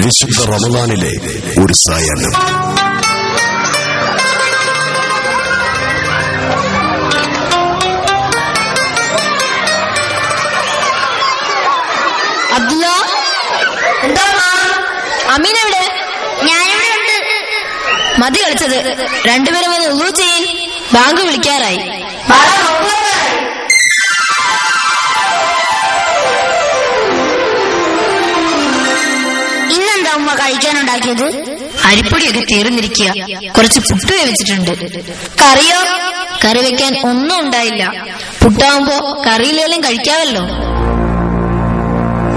വിശുദ്ധ റമദാനിലെ ഒരു സായാഹ്നം. അമീൻ എവിടെ? ഞാനിവിടെ ഉണ്ട്. മതി കളിച്ചത്, രണ്ടുപേരും വന്ന് ഉളു ചെയ്യ്. ബാങ്ക് വിളിക്കാറായി. ഇന്നെന്താ ഉമ്മ കഴിക്കാനുണ്ടാക്കിയത്? അരിപ്പൊടിയൊക്കെ തീർന്നിരിക്കുക. കുറച്ച് പുട്ട് വേവിച്ചിട്ടുണ്ട്. കറിയോ? കറി വെക്കാൻ ഒന്നും ഉണ്ടായില്ല. പുട്ടാവുമ്പോ കറിയിലെല്ലാം കഴിക്കാമല്ലോ.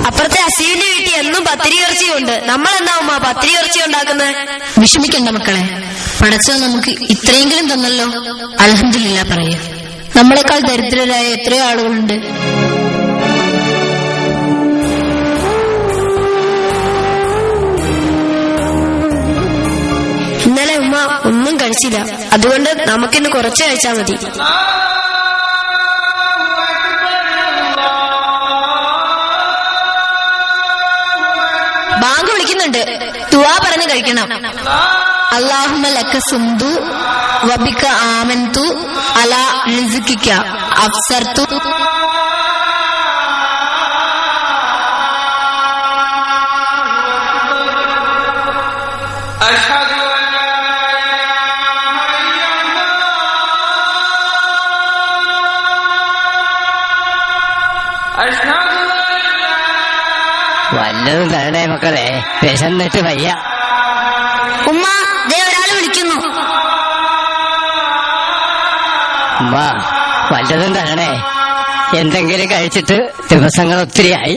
അപ്പുറത്തെ അസീവിന്റെ വീട്ടിൽ എന്നും പത്തിരി ഇറച്ചിയുണ്ട്. നമ്മളെന്താ ഉമ്മ പത്തിരി ഇറച്ചി ഉണ്ടാക്കുന്നത്? വിഷമിക്കണ്ട മക്കളെ, പടച്ചോ നമുക്ക് ഇത്രയെങ്കിലും തന്നല്ലോ, അൽഹംദുലില്ലാ പറയാ. നമ്മളെക്കാൾ ദരിദ്രരായ എത്രയോ ആളുകളുണ്ട്. ഇന്നലെ ഉമ്മ ഒന്നും കഴിച്ചില്ല, അതുകൊണ്ട് നമുക്കിന്ന് കുറച്ച് കഴിച്ചാൽ മതി. ബാങ്ക് വിളിക്കുന്നുണ്ട്, ദുആ പറഞ്ഞ് കഴിക്കണം. അല്ലാഹുമ്മ ലക സുംതു വബിക ആമൻതു അലാ റിസ്കിക അഫ്സർതു. വല്ലതും തരണേ മക്കളെ, വിശന്നിട്ട് വയ്യ. ഉമ്മ ദേ ഒരാള് വിളിക്കുന്നു. ഉമ്മ വല്ലതും തരണേ, എന്തെങ്കിലും കഴിച്ചിട്ട് ദിവസങ്ങൾ ഒത്തിരിയായി.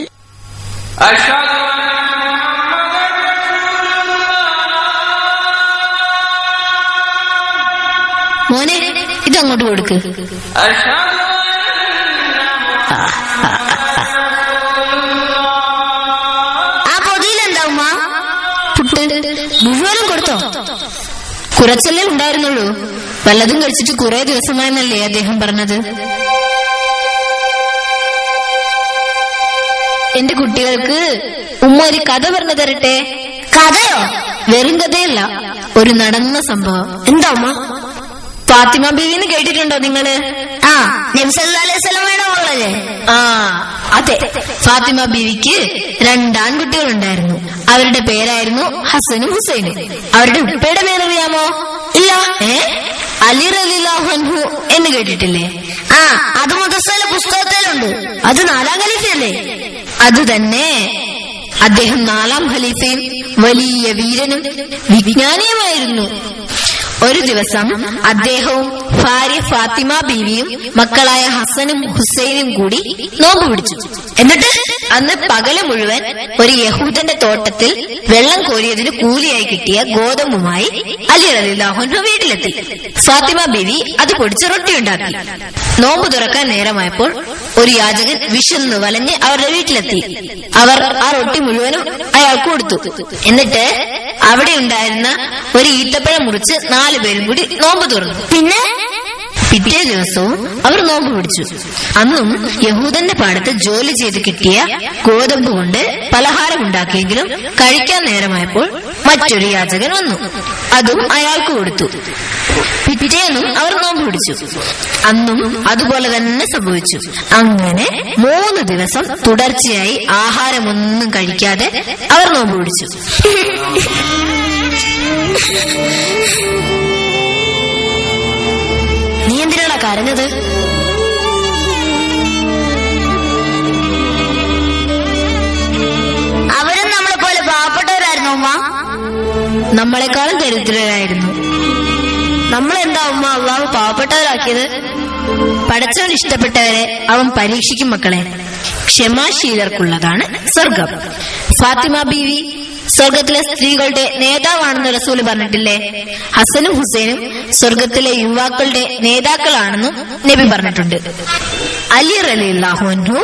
മോനെ, ഇതങ്ങോട്ട് കൊടുക്ക്. മുഴുവനും കൊടുത്തോ? കുറച്ചല്ലേ ഉണ്ടായിരുന്നുള്ളൂ. വല്ലതും കഴിച്ചിട്ട് കുറെ ദിവസമായെന്നല്ലേ അദ്ദേഹം പറഞ്ഞത്. എന്റെ കുട്ടികൾക്ക് ഉമ്മ ഒരു കഥ പറഞ്ഞു തരട്ടെ. കഥയോ? വെറും കഥയല്ല, ഒരു നടന്ന സംഭവം. എന്താ ഉമ്മ? ഫാത്തിമ ബീവിന്ന് കേട്ടിട്ടുണ്ടോ നിങ്ങള്? ആ, നബി സല്ലല്ലാഹു അലൈഹി വസല്ലമയുടെ മകളല്ലേ? ആ അതെ. ഫാത്തിമ ബീവിക്ക് 2 ആൺകുട്ടികളുണ്ടായിരുന്നു. അവരുടെ പേരായിരുന്നു ഹസനും ഹുസൈനും. അവരുടെ ഉപ്പയുടെ പേരറിയാമോ? ഇല്ല. അലി റളിയല്ലാഹു അൻഹു എന്ന് കേട്ടിട്ടില്ലേ? ആ, അത് മുദസ്സിലെ പുസ്തകത്തിലുണ്ട്. അത് 4ാം ഖലീഫയല്ലേ? അത് തന്നെ. അദ്ദേഹം 4ാം ഖലീഫയും വലിയ വീരനും വിജ്ഞാനിയുമായിരുന്നു. ഒരു ദിവസം അദ്ദേഹവും ഭാര്യ ഫാത്തിമ ബീവിയും മക്കളായ ഹസനും ഹുസൈനും കൂടി നോമ്പ് പിടിച്ചു. എന്നിട്ട് അന്ന് പകല് മുഴുവൻ ഒരു യഹൂദന്റെ തോട്ടത്തിൽ വെള്ളം കോരിയതിന് കൂലിയായി കിട്ടിയ ഗോതമ്പുമായി അലി റളിയല്ലാഹു അൻഹു വീട്ടിലെത്തി. ഫാത്തിമ ബീവി അത് പൊടിച്ച് റൊട്ടിയുണ്ടാക്കി. നോമ്പ് തുറക്കാൻ നേരമായപ്പോൾ ഒരു യാചകൻ വിശന്ന് വലഞ്ഞ് അവരുടെ വീട്ടിലെത്തി. അവർ ആ റൊട്ടി മുഴുവനും അയാൾക്ക് കൊടുത്തു. എന്നിട്ട് അവിടെ ഉണ്ടായിരുന്ന ഒരു ഈത്തപ്പഴം മുറിച്ച് 4 പേരും കൂടി നോമ്പ് തുറന്നു. പിന്നെ പിറ്റേ ദിവസവും അവർ നോമ്പ് പിടിച്ചു. അന്നും യഹൂദന്റെ പാടത്ത് ജോലി ചെയ്ത് കിട്ടിയ ഗോതമ്പ് കൊണ്ട് പലഹാരം ഉണ്ടാക്കിയെങ്കിലും കഴിക്കാൻ നേരമായപ്പോൾ മറ്റൊരു യാചകൻ വന്നു. അതും അയാൾക്ക് കൊടുത്തു. പിറ്റേന്നും അവർ നോമ്പ് പിടിച്ചു. അന്നും അതുപോലെ തന്നെ സംഭവിച്ചു. അങ്ങനെ 3 ദിവസം തുടർച്ചയായി ആഹാരമൊന്നും കഴിക്കാതെ അവർ നോമ്പ് പിടിച്ചു. നീ എന്തിനാണ് കരഞ്ഞത്? അവരും നമ്മളെ പോലെ പാവപ്പെട്ടവരായിരുന്നു ഉമ്മ. നമ്മളെക്കാളും ദരിദ്രരായിരുന്നു. നമ്മളെന്താ ഉമ്മ അള്ളാഹു പാവപ്പെട്ടവരാക്കിയത്? പടച്ചവൻ ഇഷ്ടപ്പെട്ടവരെ അവൻ പരീക്ഷിക്കും മക്കളെ. ക്ഷമാശീലർക്കുള്ളതാണ് സ്വർഗം. ഫാത്തിമ ബീവി സ്വർഗത്തിലെ സ്ത്രീകളുടെ നേതാവാണെന്ന് റസൂല് പറഞ്ഞിട്ടില്ലേ? ഹസനും ഹുസൈനും സ്വർഗത്തിലെ യുവാക്കളുടെ നേതാക്കളാണെന്നും നബി പറഞ്ഞിട്ടുണ്ട്. അലി റളിയല്ലാഹു അൻഹു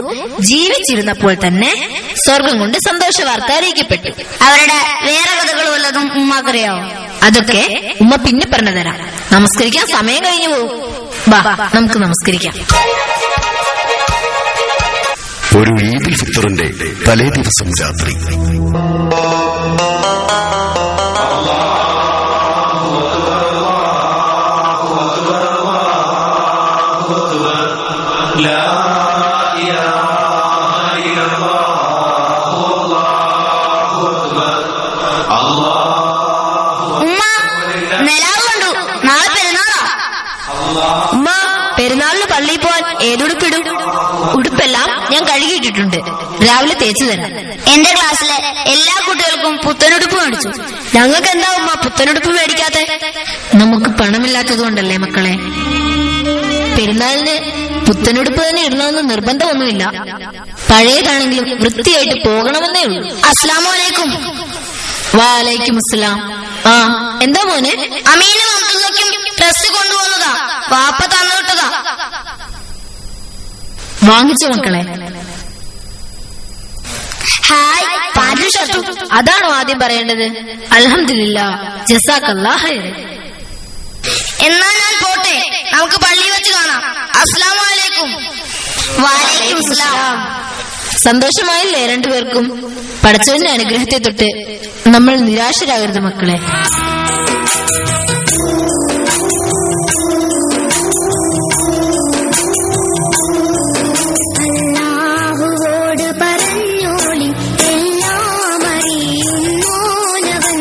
ജീവിച്ചിരുന്നപ്പോൾ തന്നെ സ്വർഗം കൊണ്ട് സന്തോഷ വാർത്ത അറിയിക്കപ്പെട്ടു. അവരുടെ വേറെ കഥകൾ വല്ലതും ഉമ്മാക്കറിയാവോ? അതൊക്കെ ഉമ്മ പിന്നെ പറഞ്ഞു തരാം. നമസ്കരിക്കാൻ സമയം കഴിഞ്ഞു പോകും. ബാ നമുക്ക് നമസ്കരിക്കാം. ഒരു ഈദുൽ ഫിത്തറിന്റെ തലേ ദിവസം രാത്രി ഉമ്മ, പെരുന്നാളിന് പള്ളിയിൽ പോവാൻ ഏതുടുപ്പിടും? ഉടുപ്പെല്ലാം ഞാൻ കഴുകിയിട്ടിട്ടുണ്ട്, രാവിലെ തേച്ചു തരാം. എന്റെ ക്ലാസ്സിലെ എല്ലാ കുട്ടികൾക്കും പുത്തനുടുപ്പ് മേടിച്ചു. ഞങ്ങൾക്ക് എന്താ ഉമ്മ പുത്തനുടുപ്പ് മേടിക്കാത്തെ? നമുക്ക് പണമില്ലാത്തത് കൊണ്ടല്ലേ മക്കളെ. പെരുന്നാളിന് പുത്തനുടുപ്പ് തന്നെ ഇടണമെന്ന് നിർബന്ധമൊന്നുമില്ല. പഴയതാണെങ്കിലും വൃത്തിയായിട്ട് പോകണമെന്നേ ഉള്ളൂ. അസ്സലാമു അലൈക്കും. വാലൈക്കും അസ്സലാം. ആ, എന്താ മോനെ? അമീനും അബ്ദുള്ളക്കും ഡ്രസ് കൊണ്ടുപോകുന്നതാ, വാപ്പ തന്നുവിട്ടതാ. വാങ്ങിച്ചു മക്കളെ. ഹായ്, പാന്റും ഷർട്ടും. അതാണോ ആദ്യം പറയേണ്ടത്? അൽഹംദുലില്ലാഹ്, ജസാക്കല്ലാഹ് ഖൈർ. എന്നാ ഞാൻ പോട്ടെ, നമുക്ക് പള്ളി വെച്ച് കാണാം. അസ്സലാമു അലൈക്കും. വലൈക്കും അസ്സലാം. സന്തോഷമായില്ലേ രണ്ടുപേർക്കും? പടച്ചവന്റെ അനുഗ്രഹത്തെ തൊട്ട് നമ്മൾ നിരാശരാകരുത് മക്കളെ. അല്ലാഹുവോട് പറഞ്ഞോളി എല്ലാം അറിയുന്നോനവൻ,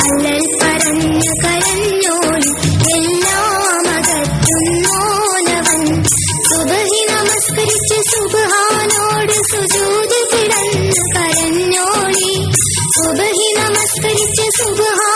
അല്ലൽ പറഞ്ഞു കരഞ്ഞോളി എല്ലാം അകറ്റുന്നോനവൻ. സുബഹി നമസ്കരിച്ച് സുബ്ഹാനോട് സുജൂദ് കിടന്ന് കരഞ്ഞോളി, സുബഹി നമസ്കരിച്ച് സുബ്ഹാനോട്